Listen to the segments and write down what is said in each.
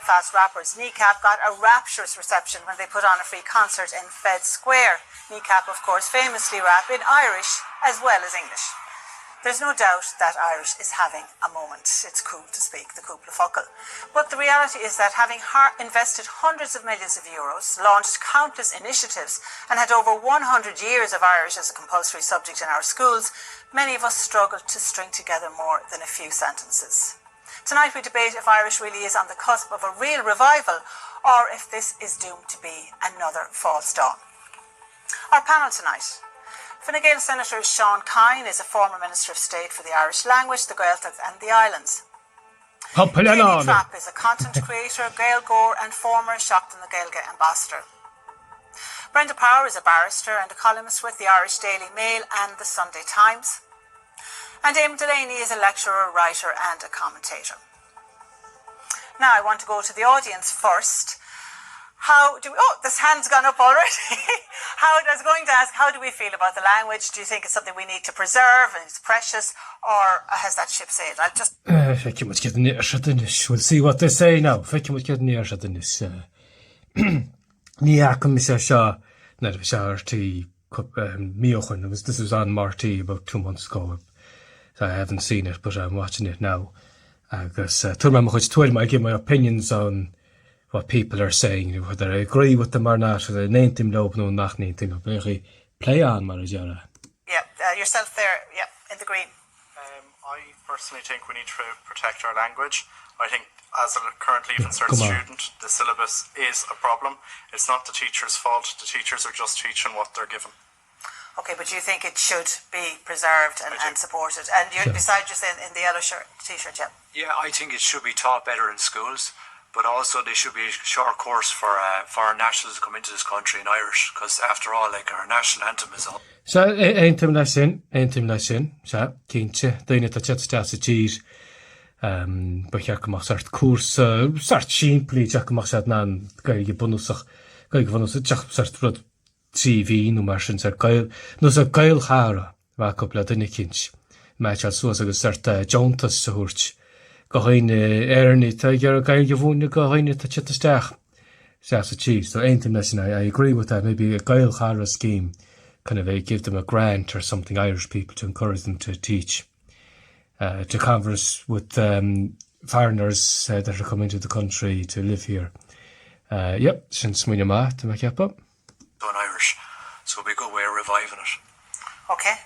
fast rappers, Kneecap got a rapturous reception when they put on a free concert in Fed Square. Kneecap, of course, famously rap in Irish as well as English. There's no doubt that Irish is having a moment. It's cool to speak the cúpla focal. But the reality is that having invested hundreds of millions of euros, launched countless initiatives, and had over 100 years of Irish as a compulsory subject in our schools, many of us struggle to string together more than a few sentences. Tonight we debate if Irish really is on the cusp of a real revival, or if this is doomed to be another false dawn. Our panel tonight. Fine Gael Senator Sean Kine is a former Minister of State for the Irish language, the Gaeltacht and the islands. Katie Trapp is a content creator, Gael Gore and former Seachtain na Gaeilge ambassador. Brenda Power is a barrister and a columnist with the Irish Daily Mail and the Sunday Times. And Eamon Delaney is a lecturer, writer and a commentator. Now I want to go to the audience first. This hand's gone up already. I was going to ask, how do we feel about the language? Do you think it's something we need to preserve and it's precious, or has that ship sailed? I'll just... We'll see what they say now. This was on Marty about 2 months ago. I haven't seen it, but I'm watching it now. I guess I give my opinions on what people are saying, whether I agree with them or not, whether they name no nach play on, Marajara. Yourself there, in the green. I personally think we need to protect our language. I think as a currently even cert student, the syllabus is a problem. It's not the teacher's fault. The teachers are just teaching what they're given. Okay, but you think it should be preserved and supported? And you're beside just in the yellow t-shirt, yeah? Yeah, I think it should be taught better in schools. But also there should be a short course for foreign nationals to come into this country in Irish, because after all, like, our national anthem is all. So, eintim lesson, so, Kintje, daine ta chat sa tír, bachar go sart course, sart simply, jack sart nan, gaige bonusach, jack sart rud TV, no marsin sart gail, no sa gail chara, va couple daine kinch, match al so agus sart jauntas sa hurch. Gohaine Ernie, you're a guy you've won the Gohaine to chat the staff. That's a cheese. So, ain't lesson. I agree with that. Maybe a Gael Hara scheme, kind of give them a grant or something, Irish people, to encourage them to teach, to converse with foreigners that are coming to the country to live here. Since Munyama to make up. In Irish. So it'll be a good way of reviving it. Okay,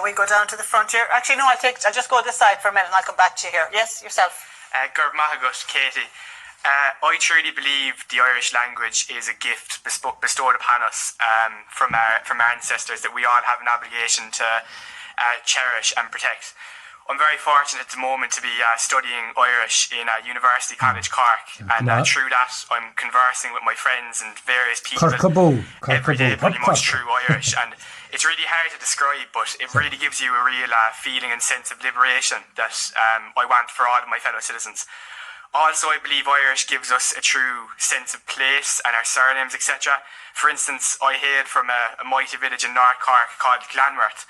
we go down to the front here. Actually, no, I'll just go this side for a minute and I'll come back to you here. Yes, yourself. Gurb Mahagut, Katie. I truly believe the Irish language is a gift bestowed upon us from our ancestors that we all have an obligation to cherish and protect. I'm very fortunate at the moment to be studying Irish in University College Cork, and through that I'm conversing with my friends and various people every day pretty much through Irish, and it's really hard to describe, but it really gives you a real feeling and sense of liberation that I want for all of my fellow citizens. Also, I believe Irish gives us a true sense of place and our surnames, etc. For instance, I hail from a mighty village in North Cork called Glanmert.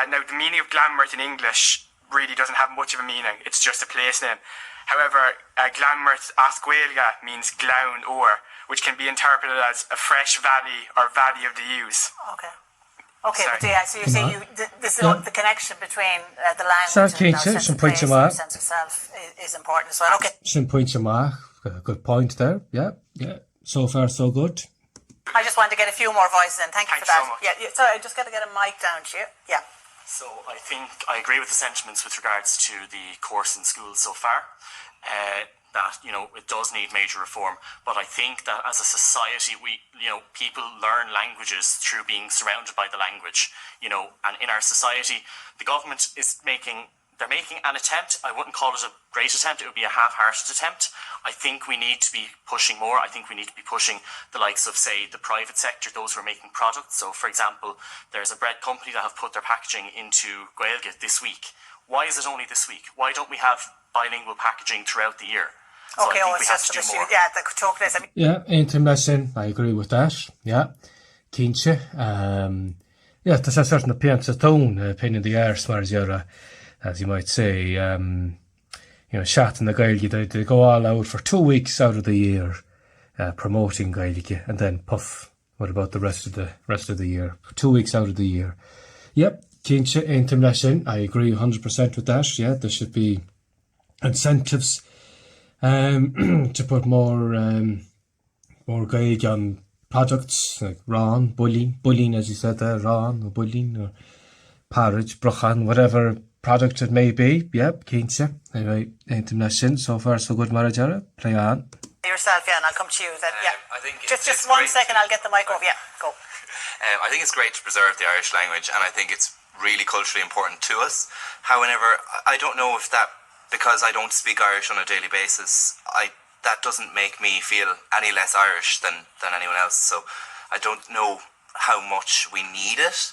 Now, the meaning of Glanmert in English really doesn't have much of a meaning. It's just a place name. However, Glanmert Asquailga means Glown Or, which can be interpreted as a fresh valley or valley of the Ewes. Okay, but so you're saying the connection between the language and our sense of place and our sense of self is important as well. Okay. Some points good point there. Yeah. So far, so good. I just wanted to get a few more voices in. Thank you for that. So much. Yeah, sorry, I just got to get a mic down to you. Yeah. So I think I agree with the sentiments with regards to the course in schools so far, that, it does need major reform. But I think that as a society, people learn languages through being surrounded by the language, and in our society, the government is making an attempt. I wouldn't call it a great attempt. It would be a half-hearted attempt. I think we need to be pushing more. I think we need to be pushing the likes of, say, the private sector, those who are making products. So, for example, there's a bread company that have put their packaging into Gaeilge this week. Why is it only this week? Why don't we have bilingual packaging throughout the year? So okay, it's just an issue. Yeah, the chocolate. Eintim lesson. I agree with that. Yeah. Kintje. There's a certain appearance of tone, pain in the arse, as you might say, Shat in the Gaeilge, they go all out for 2 weeks out of the year promoting Gaeilge, and then puff, what about the rest of the year? 2 weeks out of the year. Yep, Kinche Eintim Lesson, I agree 100% with that. Yeah, there should be incentives to put more Gaeilge on products like Ron, bullying as you said there, Ron or bullying or porridge, brochan, whatever product it may be. Yep, Kinche. Anyway, Eintim Lesson, so far so good, Marajara. Play on. Yourself, yeah, and I'll come to you. I think just 1 second, I'll get the mic over. Yeah, go. I think it's great to preserve the Irish language, and I think it's really culturally important to us. However, I don't know if that, because I don't speak Irish on a daily basis, that doesn't make me feel any less Irish than anyone else. So I don't know how much we need it,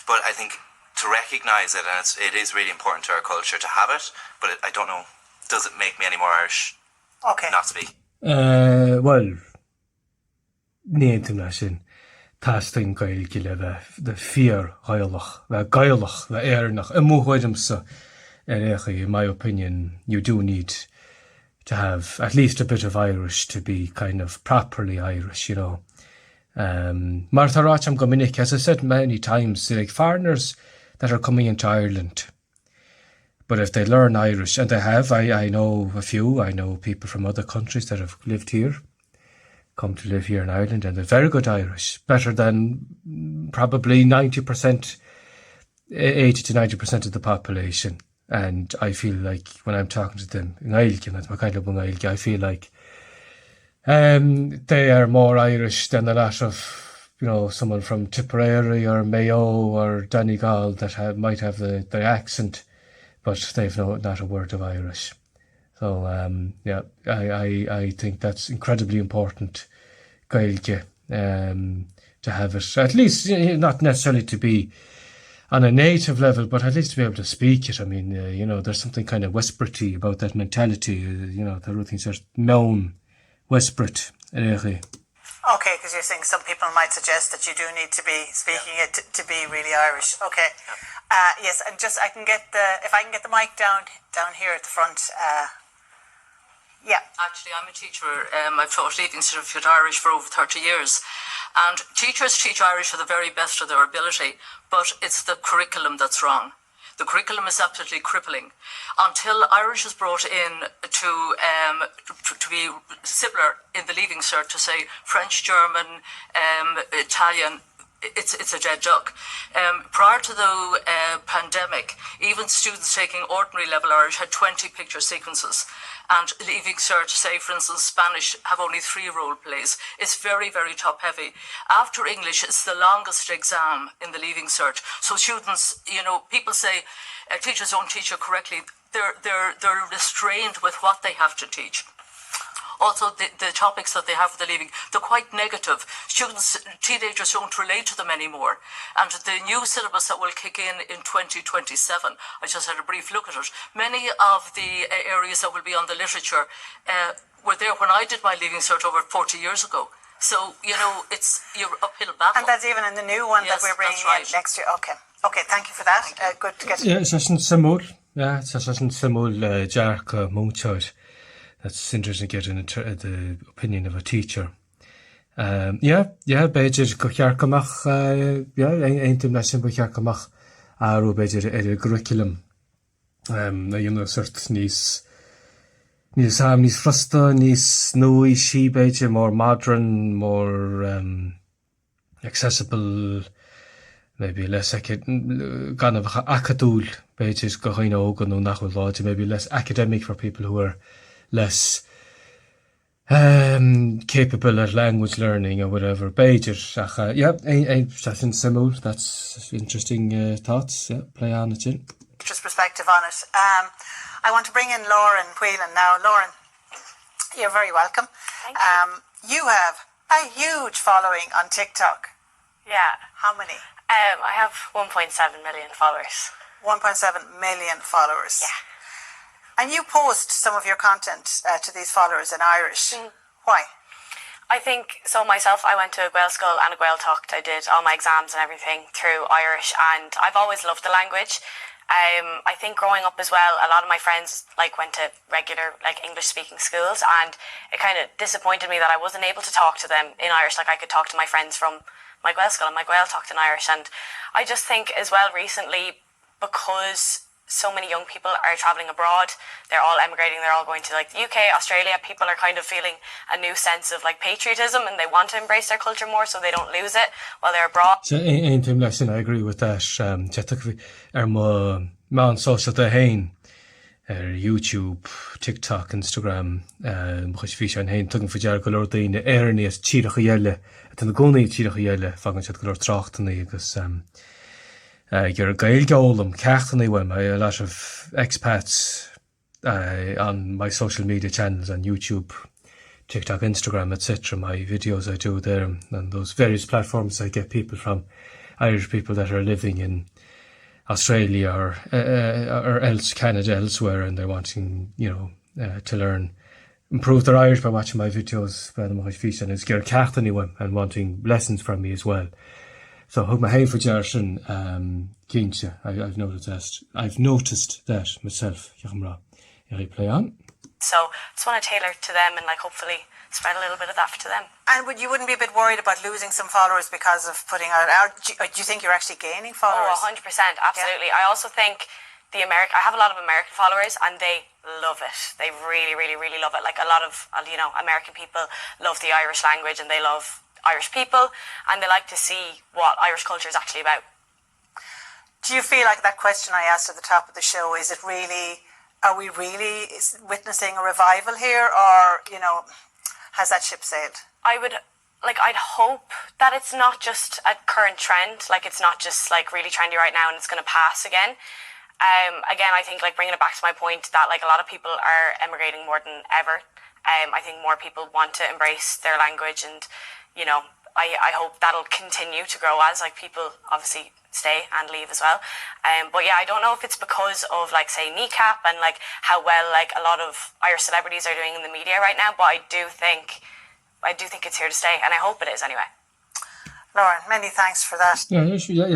but I think to recognise it, and it is really important to our culture to have it, but I don't know, does it make me any more Irish not speak? Well, Eintim Lesson. Tasting Gaeilge le the fear Gaelach, the Gaelach, the Ernach, and Muhoidamsa. In my opinion, you do need to have at least a bit of Irish to be kind of properly Irish, Martha Rocham Gominik, as I said many times, like foreigners that are coming into Ireland. But if they learn Irish, and they have, I know a few, I know people from other countries that have lived here, come to live here in Ireland, and they're very good Irish, better than probably 80% to 90% of the population. And I feel like when I'm talking to them in Gaeilge, I feel like they are more Irish than a lot of, someone from Tipperary or Mayo or Donegal that might have the accent, but they've not a word of Irish. So, I think that's incredibly important, Gaeilge, to have it, at least, not necessarily to be on a native level, but at least to be able to speak it. I mean, there's something kind of Westbroty about that mentality, the routines are known Westbrot. Okay, because you're saying some people might suggest that you do need to be speaking it to be really Irish. Okay. Yes, and just if I can get the mic down here at the front. Yeah. Actually, I'm a teacher. I've taught Leaving Certificate Irish for over 30 years. And teachers teach Irish to the very best of their ability, but it's the curriculum that's wrong. The curriculum is absolutely crippling. Until Irish is brought in to be similar in the Leaving Cert to, say, French, German, Italian, it's a dead duck. Prior to the pandemic, even students taking ordinary level Irish had 20 picture sequences. And Leaving Cert, say, for instance, Spanish have only 3 role plays. It's very, very top heavy. After English, it's the longest exam in the Leaving Cert. So students, people say teachers don't teach it correctly. They're restrained with what they have to teach. Also, the topics that they have for the Leaving, they're quite negative. Teenagers don't relate to them anymore. And the new syllabus that will kick in 2027, I just had a brief look at it, many of the areas that will be on the literature were there when I did my Leaving Cert over 40 years ago. So, it's your uphill battle. And that's even in the new one that we're bringing in next year. Okay, thank you for that. Good to get... Yeah, it's just simul. Yeah, it's just simul, Jark, Munchard. That's interesting getting the opinion of a teacher. Beidir Kochiarkamach, Eintim Lesson Kochiarkamach, Aru Beidir curriculum. Sort Nis Frusta, Nis Nui, She Beidir, more modern, more accessible, maybe less kind of acadul, Beidir Gohino Ogano Nachul, maybe less academic for people who are less capable at language learning or whatever. Beidir, that's in simul. That's interesting thoughts. Yeah, play on it. Just perspective on it. I want to bring in Lauren Whelan now. Lauren, you're very welcome. Thank you. You have a huge following on TikTok. Yeah. How many? I have 1.7 million followers. 1.7 million followers. Yeah. And you post some of your content to these followers in Irish. Why? I think, so myself, I went to a Gael school and a Gael Tucht. I did all my exams and everything through Irish, and I've always loved the language. I think growing up as well, a lot of my friends like went to regular like English speaking schools, and it kind of disappointed me that I wasn't able to talk to them in Irish like I could talk to my friends from my Gael school, and my Gael talked in Irish. And I just think as well recently, because so many young people are travelling abroad, they're all emigrating, they're all going to like the UK, Australia, people are kind of feeling a new sense of like patriotism, and they want to embrace their culture more so they don't lose it while they're abroad. So ein tim lesson, I agree with that. Ma social the hain, YouTube, TikTok, Instagram, chus fi an hain tugan fujar golor daine erni as tíreach yelle, at an goni tíreach yelle, fagan chat golor trachtani agus you're a Gael Golam, Cachtani when a lot of expats on my social media channels on YouTube, TikTok, Instagram, etc. My videos I do there, and those various platforms I get people from, Irish people that are living in Australia or else Canada, elsewhere, and they're wanting, to learn, improve their Irish by watching my videos, and it's Ger Cachtani and wanting lessons from me as well. So hug my hain for Jarson, Kincha. I've noticed that myself. I play on. So just want to tailor to them and like hopefully spread a little bit of that to them. And you wouldn't be a bit worried about losing some followers because of putting out? Do you think you're actually gaining followers? Oh, 100%, absolutely. Yeah. I also think I have a lot of American followers, and they love it. They really, really, really love it. Like a lot of American people love the Irish language, and they love Irish people, and they like to see what Irish culture is actually about. Do you feel like that question I asked at the top of the show, are we really witnessing a revival here, or, has that ship sailed? I'd hope that it's not just a current trend, like it's not just like really trendy right now and it's going to pass again. Again, I think like bringing it back to my point that like a lot of people are emigrating more than ever. I think more people want to embrace their language, and I hope that'll continue to grow as like people obviously stay and leave as well. But yeah, I don't know if it's because of like say Kneecap and like how well like a lot of Irish celebrities are doing in the media right now, but I do think it's here to stay, and I hope it is anyway. Lauren, many thanks for that. Yeah.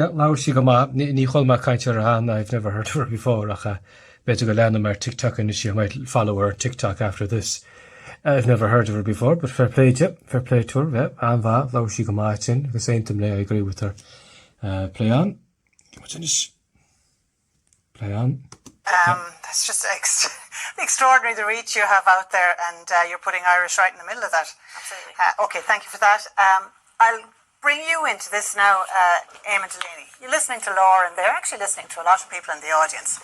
Laura Shigama, Nicholma Kaincharahan, I've never heard of her before. Better go learn her TikTok, and she might follow her TikTok after this. I've never heard of her before, but fair play to her. Yeah, and that, Laura Shigama, it's in. The same thing, I agree with her. Play on. Play on. That's just extraordinary the reach you have out there, and you're putting Irish right in the middle of that. Absolutely. Okay, thank you for that. I'll bring you into this now, Eamon Delaney. You're listening to Laura, and they're actually listening to a lot of people in the audience.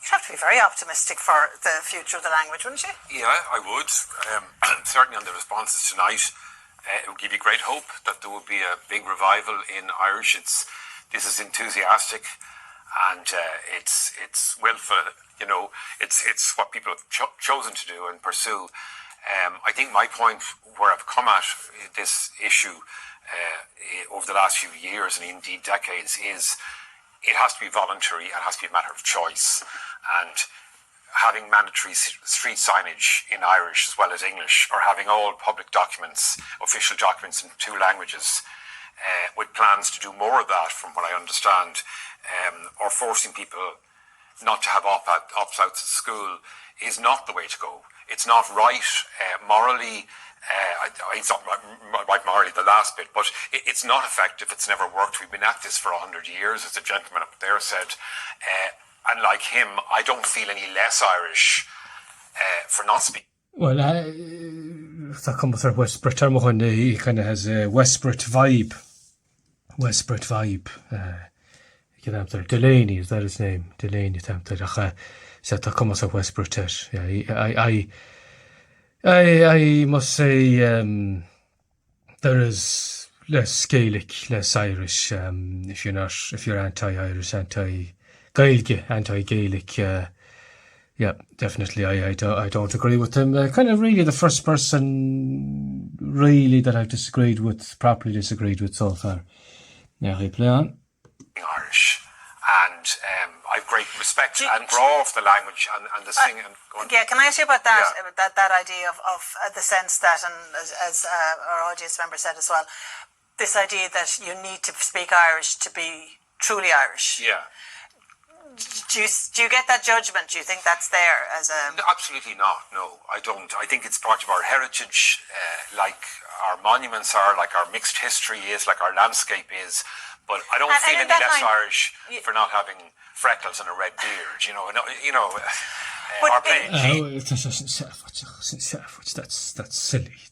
You'd have to be very optimistic for the future of the language, wouldn't you? Yeah, I would. Certainly on the responses tonight, it would give you great hope that there will be a big revival in Irish. This is enthusiastic, and it's willful. It's what people have chosen to do and pursue. I think my point where I've come at this issue over the last few years and indeed decades is it has to be voluntary. It has to be a matter of choice, and having mandatory street signage in Irish as well as English, or having all public documents, official documents in 2 languages, with plans to do more of that from what I understand, or forcing people not to have opt-outs at school is not the way to go. It's not right morally. It's not right morally, the last bit, but it's not effective. It's never worked. We've been at this for 100 years, as the gentleman up there said. And like him, I don't feel any less Irish for not speaking. Well, that comes with Westbrit. He kind of has a Westbrit vibe. Delaney, is that his name? Delaney. So that comes with Westbrit. Yeah, I must say there is less Gaelic, less Irish. If you're anti-Irish, anti-Gaelic, yeah, definitely. I don't agree with him. Kind of really the first person really that I've properly disagreed with so far. Yeah, I play on. Irish, and I've great respect and grow of the language and the singing. Yeah, can I ask you about that? Yeah. About that idea of the sense that, and as our audience member said as well, this idea that you need to speak Irish to be truly Irish. Yeah. Do you get that judgment? Do you think that's there as a... No, absolutely not, no, I don't. I think it's part of our heritage, like our monuments are, like our mixed history is, like our landscape is. But I don't feel any less Irish for not having freckles and a red beard, or playing.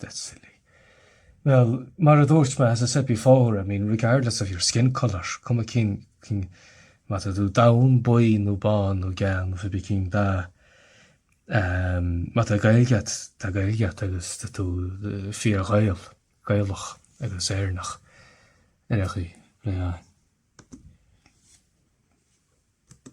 That's silly. Well, Maradorchma, as I said before, I mean, regardless of your skin colour, come a king mata do down boy no ban no gan for being da mata gailget agus to fear gailach agus ernach energy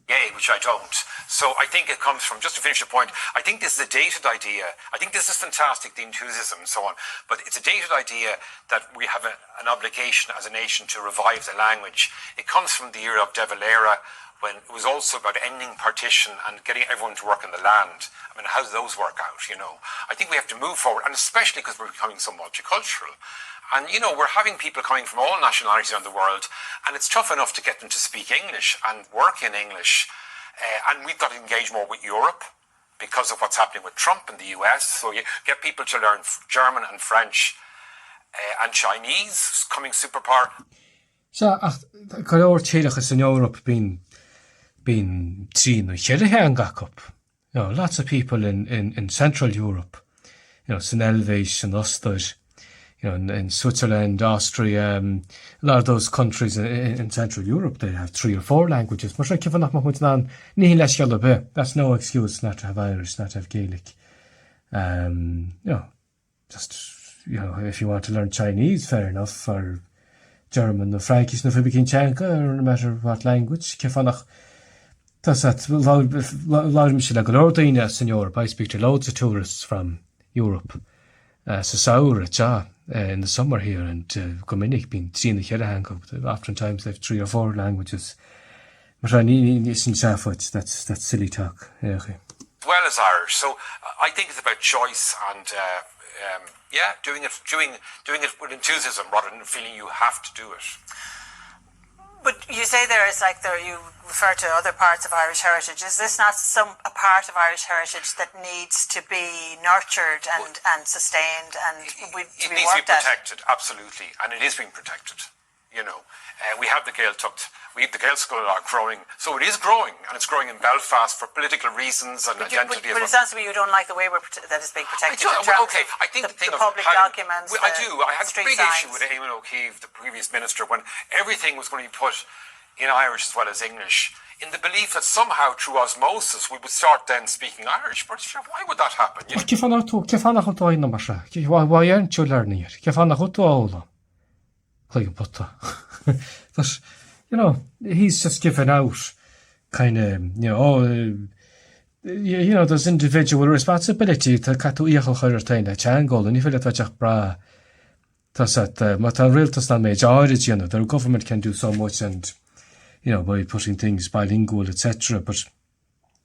yeah, which I don't. So I think it comes from, just to finish the point, I think this is a dated idea. I think this is fantastic, the enthusiasm and so on, but it's a dated idea that we have an obligation as a nation to revive the language. It comes from the era of De Valera, when it was also about ending partition and getting everyone to work in the land. I mean, how do those work out, I think we have to move forward, and especially because we're becoming so multicultural. And, we're having people coming from all nationalities around the world, and it's tough enough to get them to speak English and work in English. And we've got to engage more with Europe because of what's happening with Trump in the US. So you get people to learn German and French and Chinese, coming superpower. So, Galore Chilachas in Europe been seen and Gakop. Lots of people in Central Europe, St. Elvish and Ulster, in Switzerland, Austria, a lot of those countries in Central Europe, they have 3 or 4 languages. That's no excuse not to have Irish, not to have Gaelic. If you want to learn Chinese, fair enough, or German, or Frankish, or no matter what language. That's that. In Europe, I speak to loads of tourists from Europe. In the summer here, and Gominnick been seeing the Killahang, oftentimes they have 3 or 4 languages. But I need that's silly talk. As well as Irish, so I think it's about choice and doing it with enthusiasm rather than feeling you have to do it. But you say you refer to other parts of Irish heritage. Is this not a part of Irish heritage that needs to be nurtured and sustained and to be worked at? It needs to be protected, absolutely, and it is being protected. We have the Gael tucked. The Gael school are growing, so it is growing, and it's growing in Belfast for political reasons and identity. But it sounds to me you don't like the way that it's being protected. I think the public documents. I do. I had a big issue with signs. Eamon O'Keefe, the previous minister, when everything was going to be put in Irish as well as English, in the belief that somehow through osmosis we would start then speaking Irish. But why would that happen? Why aren't you learning it? He's just given out kind of, there's individual responsibility to cut to the Changol, and if it's bra, the government can do so much, and by putting things bilingual, etc. But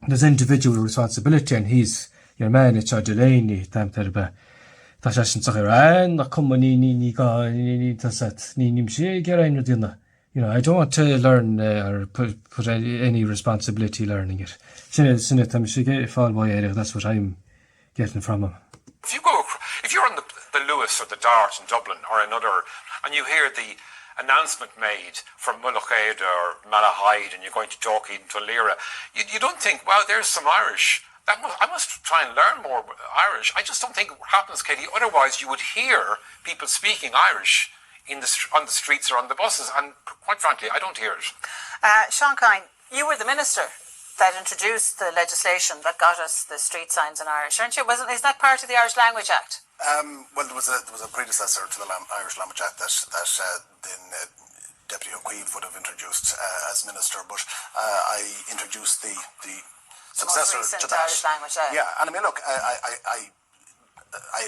there's individual responsibility, and he's your man, it's our Delaney, I don't want to learn or put any responsibility learning it. That's what I'm getting from him. If you're on the Lewis or the Dart in Dublin or another, and you hear the announcement made from Mullochade or Malahide, and you're going to Dalkey to Lira, you don't think, wow, there's some Irish. I must try and learn more Irish. I just don't think it happens, Katie. Otherwise, you would hear people speaking Irish on the streets or on the buses, and quite frankly, I don't hear it. Sean Kine, you were the minister that introduced the legislation that got us the street signs in Irish, aren't you? Is that part of the Irish Language Act? Well, there was a predecessor to the Irish Language Act that then Deputy O'Keefe would have introduced as minister, but I introduced the successor to that. Irish Language Act. Yeah, and I mean, look, I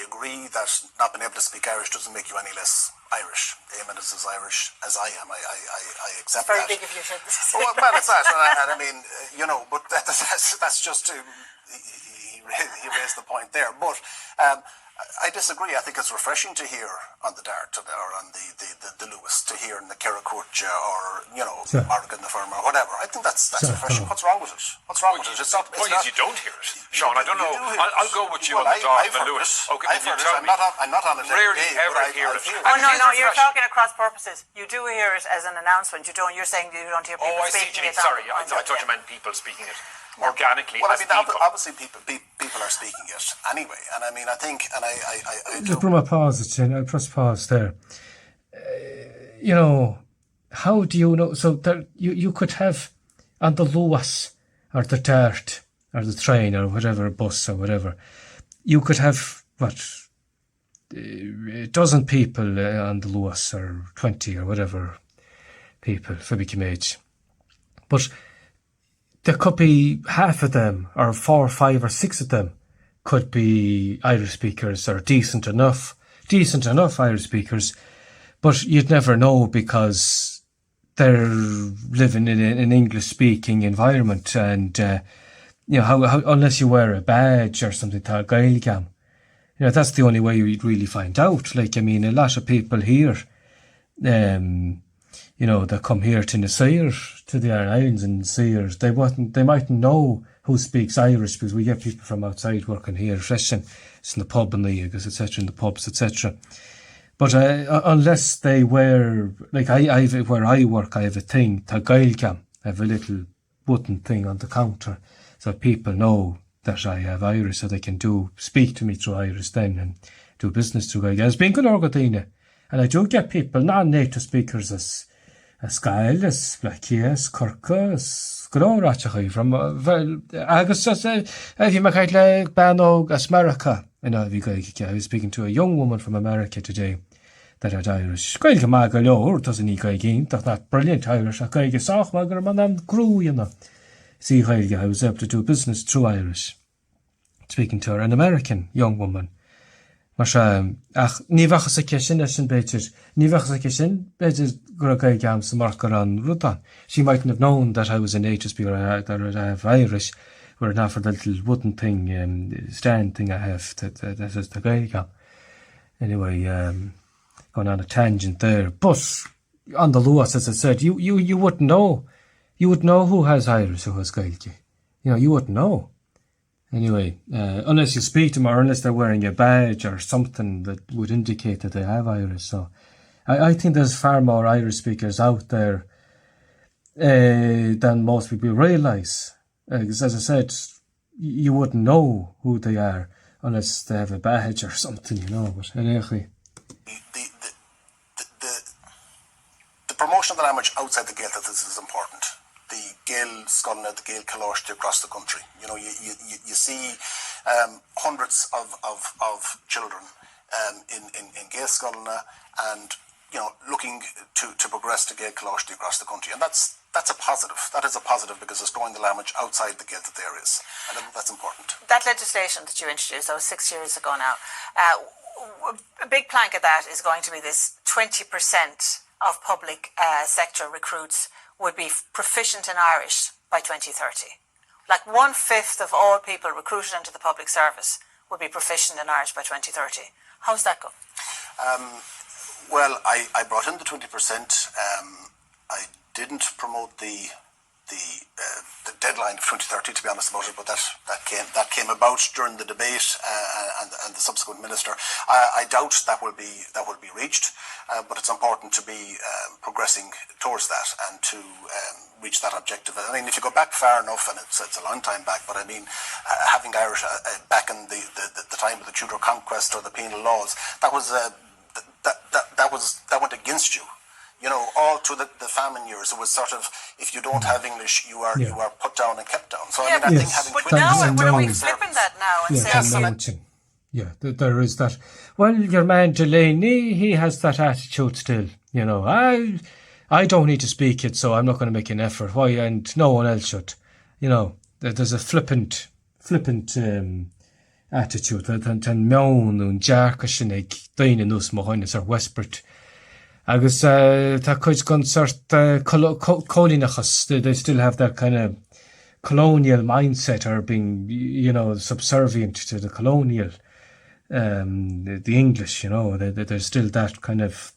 agree that not being able to speak Irish doesn't make you any less Irish. Eamon is as Irish as I am. I accept very that. Very big of you to say. Well, it's that, and I mean, but that's just he raised the point there. But I disagree. I think it's refreshing to hear on the Dart or on the Lewis, to hear in the Kerracurcha or, Morgan the Firm or whatever. I think that's refreshing. What's wrong with it? What's wrong with it? It's not, point is you don't hear it. Sean, I don't know. I'll go with you on the Dart and the Lewis. Okay, I've heard it. I'm not on it every Rarely day, ever but hear I it. hear Oh, no, you're talking across purposes. You do hear it as an announcement. You're saying you don't hear people speaking it. Sorry, I thought you meant people speaking it organically. Well, I mean, obviously people are speaking it anyway, and I mean, I think, and I Just bring my pause, I press pause there. How do you know? So there, you could have on the Lewis or the Dart or the train or whatever, bus or whatever, you could have a dozen people on the Lewis or 20 or whatever people for become age, but there could be half of them, or 4 or 5 or 6 of them, could be Irish speakers or decent enough Irish speakers, but you'd never know because they're living in an English-speaking environment, and how unless you wear a badge or something, that's the only way you'd really find out. Like, I mean, a lot of people here, that come here to Nasir, to the Iron Islands and Nasir, they mightn't know who speaks Irish, because we get people from outside working here, freshen, it's in the pub and etc., in the pubs, etc. But unless they wear, like where I work, I have a thing, Tagailcam, I have a little button thing on the counter, so people know that I have Irish, so they can speak to me through Irish then, and do business through Gaelic. As being good Orgadina, and I do get people, non-native speakers, as Gael, as Blackie, as Corca, as Grórachachi, from Agus, as if you make like Banog, as America. I was speaking to a young woman from America today that had Irish. Gaelic Magalor doesn't he Gaelic, that's not brilliant Irish. A Gaelic Soch Magalor, man, grew, See, Gaelic, I was able to do business through Irish. Speaking to her, an American young woman. Mar ní bhachas a ceissin sin beidir gur Gaelic am sa marcar an rudan. She mightn't have known that I was a native speaker, that I have Irish, were not for the little wooden thing, stand thing I have, that is the Gaelic am. Anyway, going on a tangent there. But on the Lewis, as I said, you wouldn't know. You would know who has Irish, who has Gaelic. You wouldn't know. Anyway, unless you speak to them, or unless they're wearing a badge or something that would indicate that they have Irish. So I think there's far more Irish speakers out there than most people realise. Because as I said, you wouldn't know who they are unless they have a badge or something, But anyway. The promotion of the language outside the Gaelic is important. The Gael Scoilna, the Gael Calóiste across the country. You see hundreds of children in Gael Scoilna and looking to progress to Gael Calóiste across the country, and that's a positive. That is a positive because it's growing the language outside the Gaelic areas, and I think that's important. That legislation that you introduced, that was 6 years ago now, a big plank of that is going to be this 20% of public sector recruits would be proficient in Irish by 2030. Like 1/5 of all people recruited into the public service would be proficient in Irish by 2030. How's that go? Well, I brought in the 20%. I didn't promote the deadline of 2030, to be honest about it, but that came about during the debate and the subsequent minister. I doubt that will be reached, but it's important to be progressing towards that and to reach that objective. I mean, if you go back far enough, and it's a long time back, but I mean, having Irish back in the time of the Tudor conquest or the penal laws, that went against you. All through the famine years, it was sort of, if you don't have English, you are put down and kept down. So I think having but now we're flipping that now and saying, there is that. Well, your man Delaney, he has that attitude still. I don't need to speak it, so I'm not going to make an effort. Why? And no one else should. There's a flippant attitude. Tan mewn and jarcashin ag daine nus mohainus or whispered. Agus tá cuid gan sort colínachas, they still have that kind of colonial mindset, or being, subservient to the colonial the English, there's still that kind of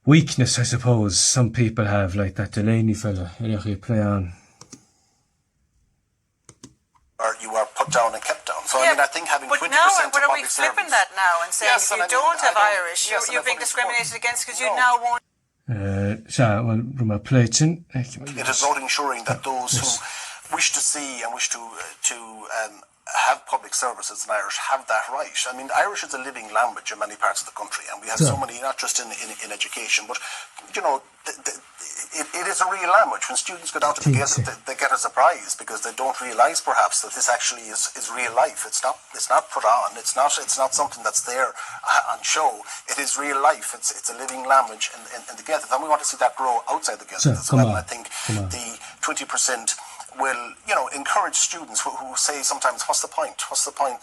weakness, I suppose, some people have, like that Delaney fella, you play on. Or you are put down and kept down. So I think having 20% but now, of but are we public flipping servants, that now and saying Yes, if and you don't have Irish, yes, you're and I being fully discriminated support. against because you No. now won't. Well, from a playing. it is about ensuring that those who wish to see and wish to have public services in Irish have that right. I mean, Irish is a living language in many parts of the country, and we have so many, not just in education, but it is a real language. When students go down to the Gaels, they get a surprise because they don't realise perhaps that this actually is real life. It's not put on. It's not something that's there on show. It is real life. It's a living language in the Gaels, and we want to see that grow outside the Gaels as well. And I think the 20% will, encourage students who say sometimes, what's the point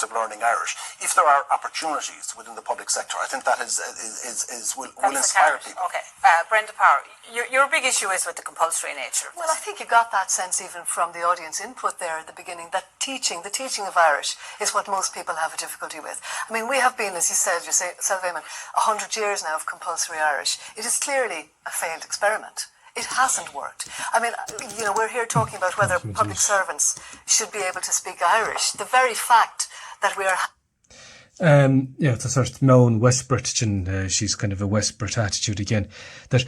of learning Irish? If there are opportunities within the public sector, I think that will inspire people. Okay, Brenda Power, your big issue is with the compulsory nature. Well, I think you got that sense even from the audience input there at the beginning, that the teaching of Irish is what most people have a difficulty with. I mean, we have been, as you said yourself, Eamon, 100 years now of compulsory Irish. It is clearly a failed experiment. It hasn't worked. I mean, we're here talking about whether public servants should be able to speak Irish. The very fact that we are... it's a sort of known West Briton, she's kind of a West Brit attitude again, that,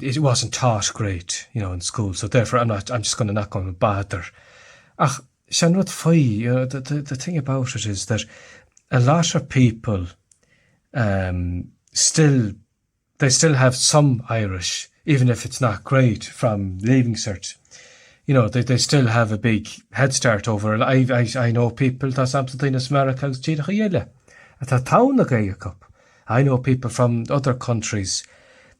it wasn't taught great, in school, so therefore I'm just not going to bother. Sean, what the thing about it is that a lot of people still have some Irish, even if it's not great, from Leaving Cert. They still have a big head start over it. I know people that something in America at a town cup. I know people from other countries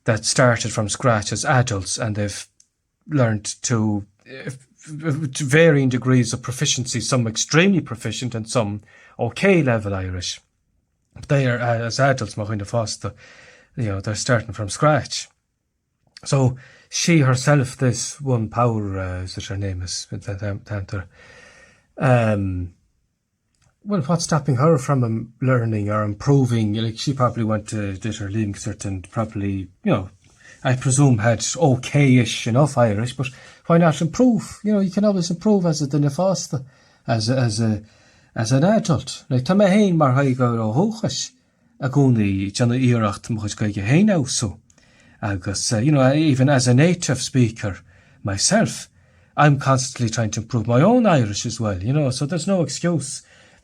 that started from scratch as adults, and they've learned to varying degrees of proficiency, some extremely proficient and some okay level Irish. But they are, as adults, they're starting from scratch. So she herself, this one Power, is that her name is? What's stopping her from learning or improving? Like, she probably did her Leaving Cert and probably, I presume had okay-ish enough Irish, but why not improve? You can always improve as an adult. Like, ta hain mar haiga o hochas. Agoni jana iracht moch gaige hain also. Agus, even as a native speaker myself, I'm constantly trying to improve my own Irish as well, so there's no excuse.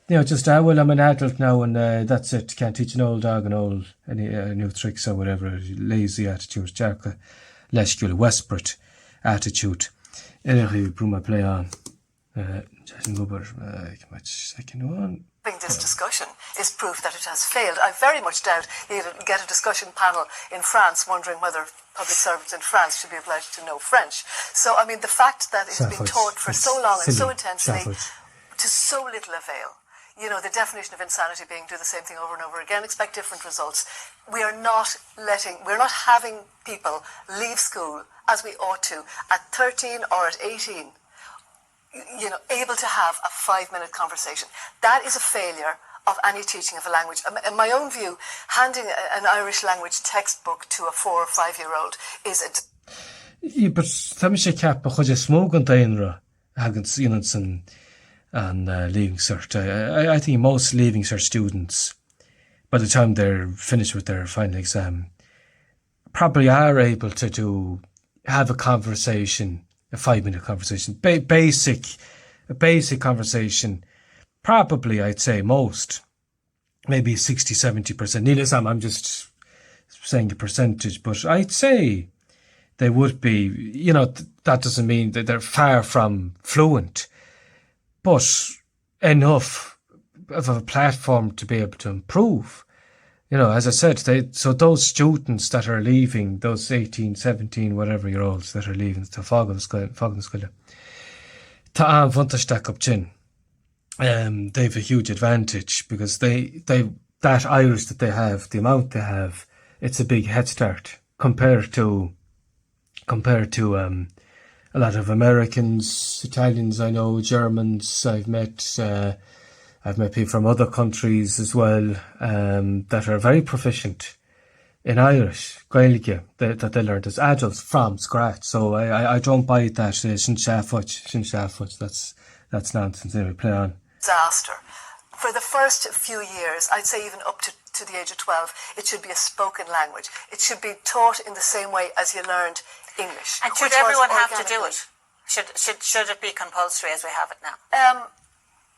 Just, I'm an adult now and that's it. Can't teach an old dog any new tricks or whatever. Lazy attitude, Jarka, Leshkul, Westbrit attitude. Anyway, Bruma play on. Second one. This discussion is proof that it has failed. I very much doubt you'll get a discussion panel in France wondering whether public servants in France should be obliged to know French. So, I mean, the fact that it has been taught for so long and so intensely to so little avail. The definition of insanity being do the same thing over and over again, expect different results. We're not having people leave school as we ought to at 13 or at 18. Able to have a 5-minute conversation. That is a failure of any teaching of a language. In my own view, handing an Irish language textbook to a 4 or 5-year-old is a... But Tamisha Cap, a chuid smóg an dainra, hagens Unanson and Leaving Cert. I think most Leaving Cert students, by the time they're finished with their final exam, probably are able to have a conversation, a 5-minute conversation, a basic conversation. Probably, I'd say most, maybe 60-70%. Nilasam, I'm just saying a percentage, but I'd say they would be, that doesn't mean that they're far from fluent, but enough of a platform to be able to improve. As I said, so those students that are leaving, those 18, 17, whatever year olds that are leaving to fágan school, tá an funtastak up chin. They've a huge advantage because that Irish that they have, the amount they have, it's a big head start compared to a lot of Americans, Italians I know, Germans I've met, I've met people from other countries as well that are very proficient in Irish, Gaeilge, that they learned as adults from scratch. So I don't buy that. Sin Shafuch. That's nonsense. Anyway, play on. Disaster. For the first few years, I'd say even up to the age of 12, it should be a spoken language. It should be taught in the same way as you learned English. And should everyone have to do it? Should it be compulsory as we have it now?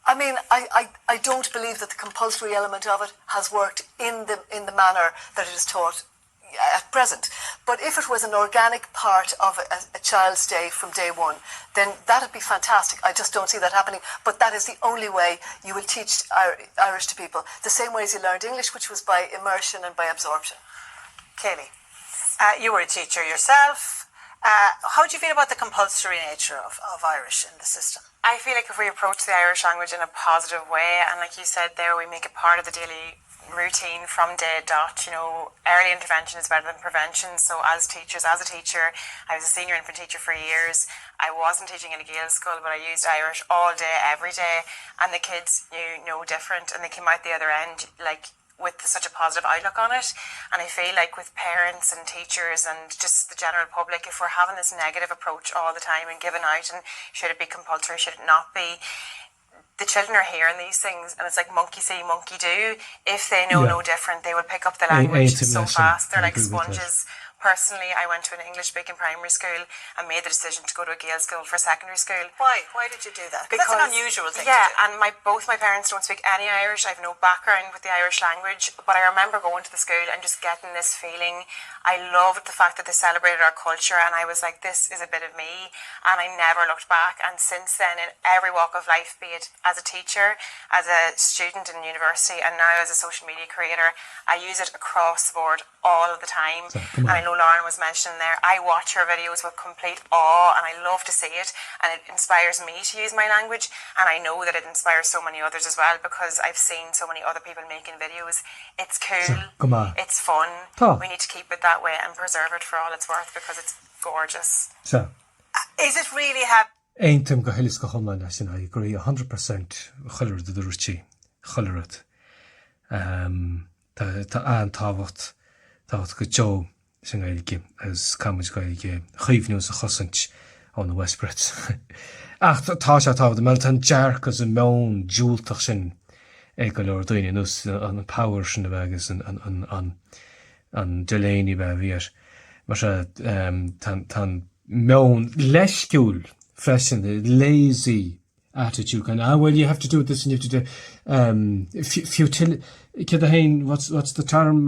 I mean, I don't believe that the compulsory element of it has worked in the manner that it is taught at present. But if it was an organic part of a child's day from day one, then that'd be fantastic. I just don't see that happening. But that is the only way you will teach Irish to people, the same way as you learned English, which was by immersion and by absorption. Kaylee, you were a teacher yourself. How do you feel about the compulsory nature of Irish in the system? I feel like if we approach the Irish language in a positive way, and like you said there, we make it part of the daily routine from day dot, early intervention is better than prevention. So as a teacher, I was a senior infant teacher for years. I wasn't teaching in a Gaelic school, but I used Irish all day, every day, and the kids knew no different, and they came out the other end with such a positive outlook on it. And I feel like with parents and teachers and just the general public, if we're having this negative approach all the time and giving out and should it be compulsory, should it not be, the children are hearing these things and it's like monkey see, monkey do. If they know no different, they will pick up the language so fast. They're like sponges. Personally, I went to an English-speaking primary school and made the decision to go to a Gaelic school for secondary school. Why? Why did you do that? Because that's an unusual thing to do. Yeah, and both my parents don't speak any Irish. I have no background with the Irish language, but I remember going to the school and just getting this feeling. I loved the fact that they celebrated our culture, and I was like, this is a bit of me, and I never looked back. And since then, in every walk of life, be it as a teacher, as a student in university, and now as a social media creator, I use it across the board all of the time. And I know Lauren was mentioning there, I watch her videos with complete awe and I love to see it, and it inspires me to use my language, and I know that it inspires so many others as well because I've seen so many other people making videos. It's cool, it's fun, we need to keep it that way and preserve it for all it's worth because it's gorgeous. So, is it really happy? Eintim go hilis go homan, I agree 100%. Chullerad the ruchi, chullerad. Ta an távat go Joe sin Gaeilge as Camus Gaeilge Chivnews a chosint on the West Brits. Ach tá se távat mel tan jarkas and mewn júltach sin egolor doine nus an power sin a vegas an Delaney ba vir. Mar se tan mewn leskul fresh the lazy attitude and well you have to do this and you have to do futility. What's the term?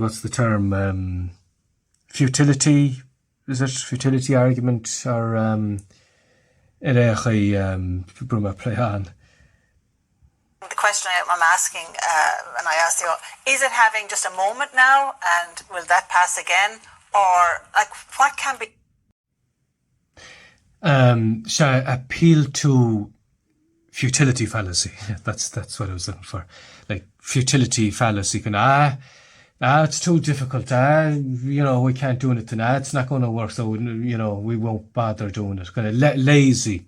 What's the term? Futility? Is it futility argument or play on? The question I'm asking, and I asked you, is it having just a moment now, and will that pass again, or like what can be? Shall I appeal to futility fallacy? That's what I was looking for. Like futility fallacy. It's too difficult. We can't do it now. It's not going to work. So we won't bother doing it. Kind of lazy,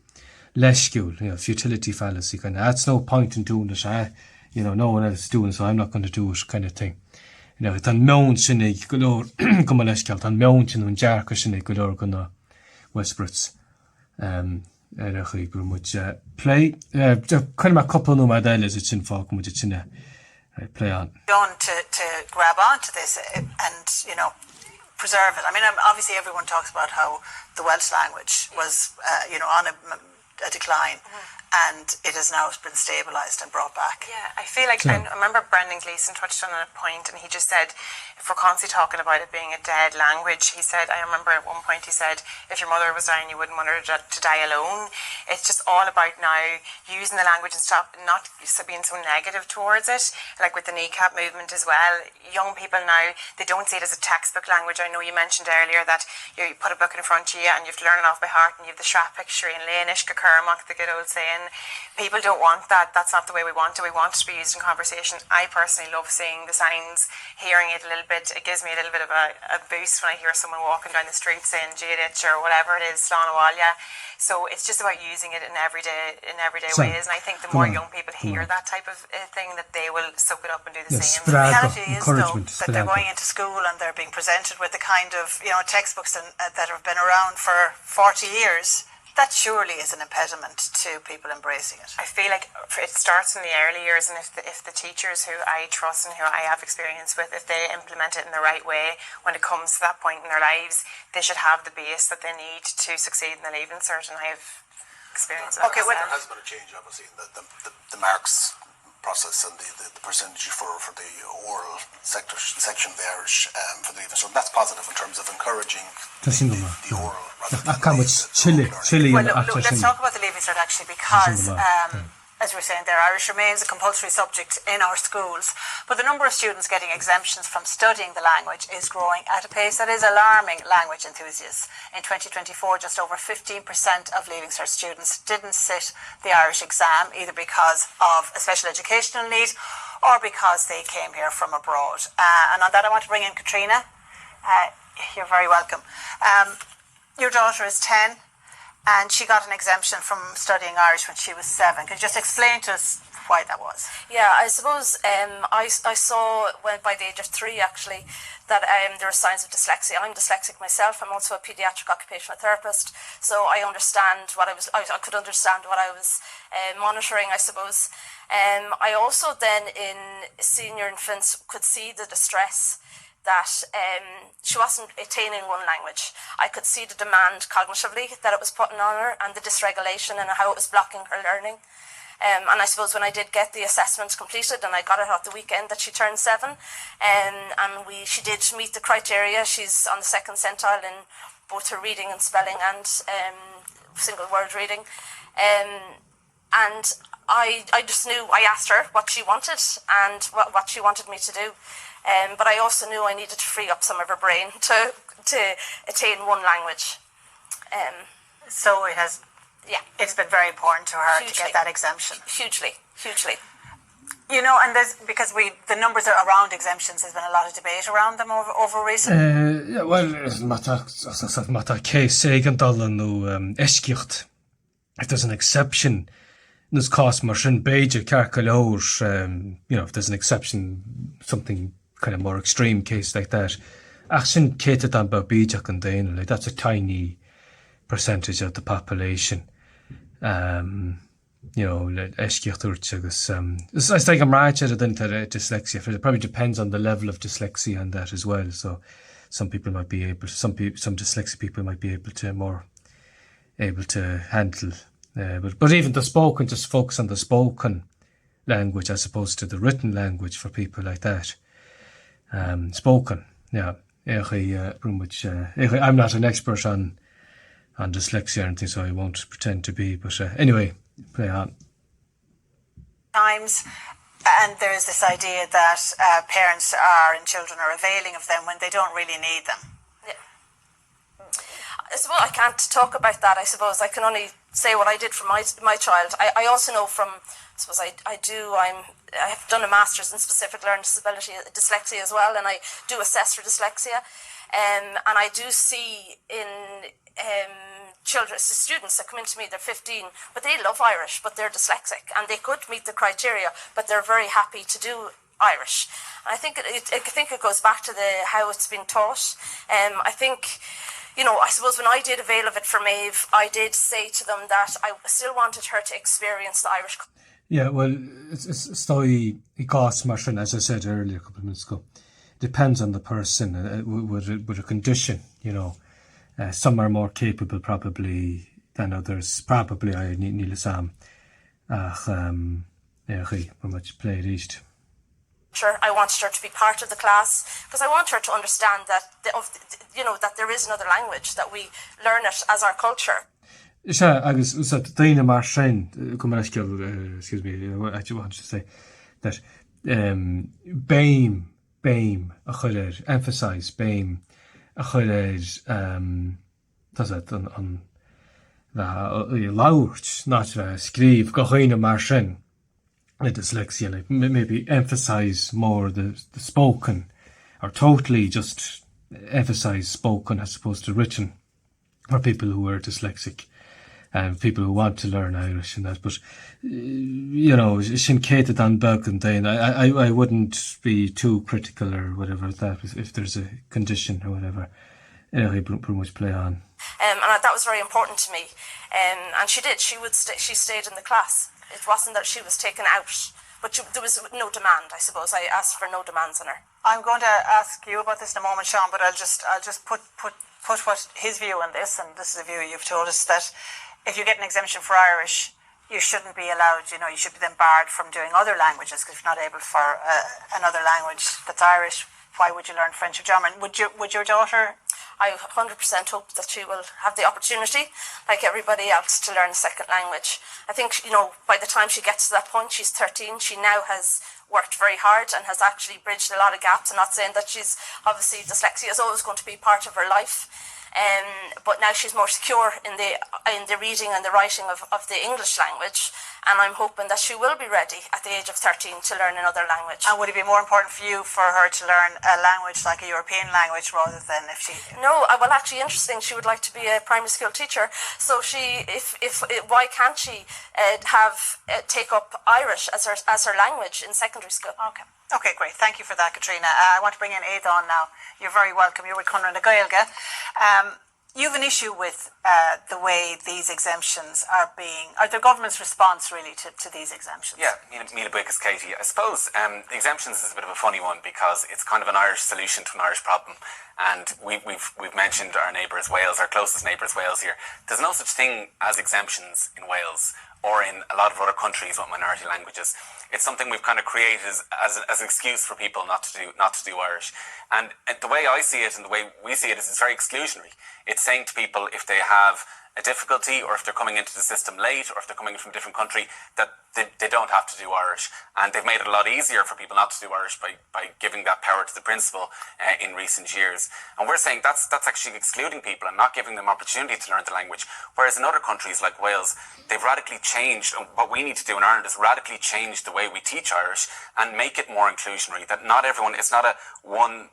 leskul. Futility fallacy. That's no point in doing it. No one else is doing it, so I'm not going to do it. Kind of thing. It's an mewn sinnig golor come leskal. An mewn sin un jarka sinnig golor gonna West Brits. Play kind of a couple of my dialects it's in folk much in play on. Done to grab onto this and preserve it. I mean, obviously everyone talks about how the Welsh language was on a decline, and it has now been stabilised and brought back. Yeah, I feel like I remember Brendan Gleeson touched on a point, and he just said, if we're constantly talking about it being a dead language, he said, I remember at one point he said, if your mother was dying, you wouldn't want her to die alone. It's just all about now using the language and stop not being so negative towards it, like with the kneecap movement as well. Young people now, they don't see it as a textbook language. I know you mentioned earlier that you put a book in front of you and you have to learn it off by heart, and you have the Shrap picture and Leanish Kermach, the good old saying. when people don't want that. That's not the way we want it. We want it to be used in conversation. I personally love seeing the signs, hearing it a little bit. It gives me a little bit of a boost when I hear someone walking down the street saying Giedich or whatever it is, Slánawalla. So it's just about using it in everyday ways, and I think the more young people hear that type of thing, that they will soak it up and do the same. The reality is, though, that they're going into school and they're being presented with the kind of textbooks that have been around for 40 years. That surely is an impediment to people embracing it. I feel like it starts in the early years, and if the teachers who I trust and who I have experience with, if they implement it in the right way when it comes to that point in their lives, they should have the base that they need to succeed in the Leaving Cert, and I have experience with that. There has been a change, obviously, in the marks process and the percentage for the oral section of the Irish for the Leaving Cert. That's positive in terms of encouraging the oral. Well, look, let's talk about the Leaving Cert actually, because as we're saying there, Irish remains a compulsory subject in our schools, but the number of students getting exemptions from studying the language is growing at a pace that is alarming language enthusiasts. In 2024, just over 15% of Leaving Cert students didn't sit the Irish exam, either because of a special educational need or because they came here from abroad. And on that, I want to bring in Katrina. You're very welcome. Your daughter is 10. And she got an exemption from studying Irish when she was 7. Could you just explain to us why that was? Yeah, I suppose I saw by the age of 3 actually that there were signs of dyslexia. I'm dyslexic myself. I'm also a paediatric occupational therapist, so I understand what I could understand what I was monitoring, I suppose. I also then in senior infants could see the distress that she wasn't attaining one language. I could see the demand cognitively that it was putting on her, and the dysregulation and how it was blocking her learning. And I suppose when I did get the assessment completed, and I got it at the weekend that she turned 7, she did meet the criteria. She's on the 2nd centile in both her reading and spelling and single word reading. And I just knew, I asked her what she wanted and what she wanted me to do. But I also knew I needed to free up some of her brain to attain one language. So it has. Yeah, it's been very important to her to get that exemption. Hugely. And because the numbers around exemptions, there's been a lot of debate around them over recent. Yeah, well, mata case Egandal no Eskicht. If there's an exception, there's cost mar sin Beja Carcalor, if there's an exception, something kind of more extreme case like that. Action catered on Beja and Dane, like that's a tiny percentage of the population. It's like I'm right at dyslexia. It probably depends on the level of dyslexia and that as well. So some dyslexic people might be able to handle. But even the spoken, just focus on the spoken language as opposed to the written language for people like that. Spoken, yeah. I'm not an expert on dyslexia or anything, so I won't pretend to be. But anyway, play on. Times, and there's this idea that parents and children are availing of them when they don't really need them. I suppose I can't talk about that. I suppose I can only say what I did for my child. I also know from, I suppose I have done a master's in specific learning disability, dyslexia as well, and I do assess for dyslexia. And I do see in students that come into me, they're 15, but they love Irish, but they're dyslexic, and they could meet the criteria, but they're very happy to do Irish. And I think it goes back to how it's been taught. I think, I suppose when I did avail of it for Maeve, I did say to them that I still wanted her to experience the Irish. Yeah, well, it's the cost margin, as I said earlier a couple of minutes ago. Depends on the person with a condition, some are more capable probably than others. Probably I need Sam. Much played east. Sure, I wanted her to be part of the class because I want her to understand that that there is another language, that we learn it as our culture. Yeah, I was Dana Marshall. Excuse me. I actually wanted to say that BAME a chuir, emphasise BAME a chuir does it on lauert, not scríb go chuoine mar sin. Dyslexia, like maybe emphasize more the spoken, or totally just emphasize spoken as opposed to written, for people who are dyslexic and people who want to learn Irish and that. But sin céad an beag an dain, I wouldn't be too critical or whatever that if there's a condition or whatever. Anyway, pretty much play on. And that was very important to me. And she did. She stayed in the class. It wasn't that she was taken out, but there was no demand, I suppose. I asked for no demands on her. I'm going to ask you about this in a moment, Sean, but I'll just put what his view on this, and this is a view you've told us, that if you get an exemption for Irish, you shouldn't be allowed, you should be then barred from doing other languages, because if you're not able for another language that's Irish, why would you learn French or German? Would your daughter? I 100% hope that she will have the opportunity, like everybody else, to learn a second language. I think, by the time she gets to that point, she's 13, she now has worked very hard and has actually bridged a lot of gaps. I'm not saying that she's, obviously, dyslexia is always going to be part of her life. But now she's more secure in the reading and the writing of the English language, and I'm hoping that she will be ready at the age of 13 to learn another language. And would it be more important for you for her to learn a language like a European language rather than if she? No, well, actually, interesting. She would like to be a primary school teacher, so why can't she take up Irish as her language in secondary school? Okay, great. Thank you for that, Katrina. I want to bring in Aidan now. You're very welcome. You're with Conran na Gaeilge. You have an issue with the way these exemptions are the government's response really to these exemptions? Yeah, Míle buíochas, Katie. I suppose exemptions is a bit of a funny one because it's kind of an Irish solution to an Irish problem. And we've mentioned our neighbours Wales, our closest neighbours Wales here. There's no such thing as exemptions in Wales or in a lot of other countries with minority languages. It's something we've kind of created as an excuse for people not to do Irish. And the way I see it and the way we see it is it's very exclusionary. It's saying to people if they have a difficulty or if they're coming into the system late or if they're coming from a different country that they don't have to do Irish. And they've made it a lot easier for people not to do Irish by giving that power to the principal in recent years. And we're saying that's actually excluding people and not giving them opportunity to learn the language. Whereas in other countries like Wales, they've radically changed. And what we need to do in Ireland is radically change the way we teach Irish and make it more inclusionary. That not everyone, it's not a one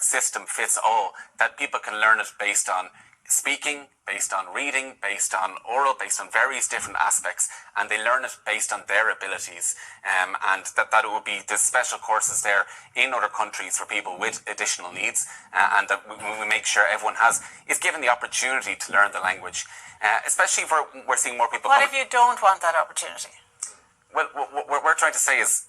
system fits all. That people can learn it based on speaking, based on reading, based on oral, based on various different aspects, and they learn it based on their abilities, and that it would be the special courses there in other countries for people with additional needs, and that we make sure everyone is given the opportunity to learn the language, especially for we're seeing more people. What if you don't want that opportunity? Well, what we're trying to say is,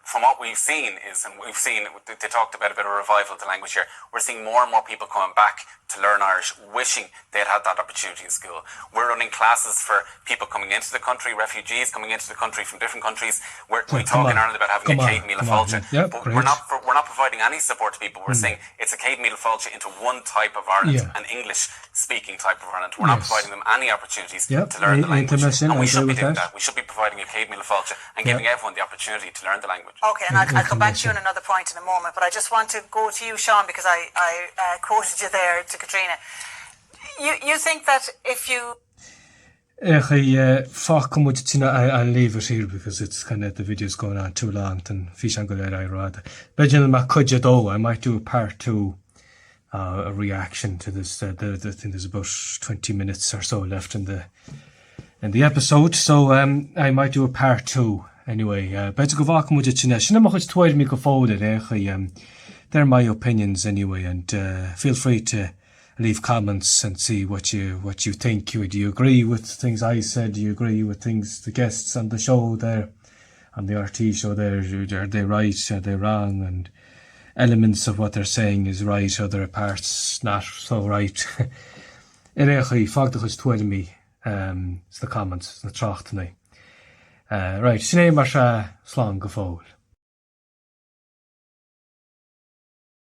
from what we've seen is, and we've seen, they talked about a bit of a revival of the language here, we're seeing more and more people coming back to learn Irish, wishing they'd had that opportunity in school. We're running classes for people coming into the country, refugees coming into the country from different countries. We talk in Ireland about having a Céad Míle Fáilte, but we're not providing any support to people. We're saying it's a Céad Míle Fáilte into one type of Ireland, an English-speaking type of Ireland. We're not providing them any opportunities to learn the language, and we should be doing that. We should be providing a Céad Míle Fáilte and giving everyone the opportunity to learn the language. Okay, and I'll come back to you on another point in a moment, but I just want to go to you, Sean, because I quoted you there to Katrina. You think that if you... I'll leave it here because it's kind of the video's going on too long and I might do a part 2 a reaction to this. I think there's about 20 minutes or so left in the episode, so I might do a part 2 anyway. They're my opinions anyway, and feel free to leave comments and see what you think. Do you agree with things I said? Do you agree with things the guests on the show there, on the RT show there? Are they right? Are they wrong? And elements of what they're saying is right, other parts not so right. It's the comments, the tracht tonight. Right, Sinead Marsha, Slán go fóill.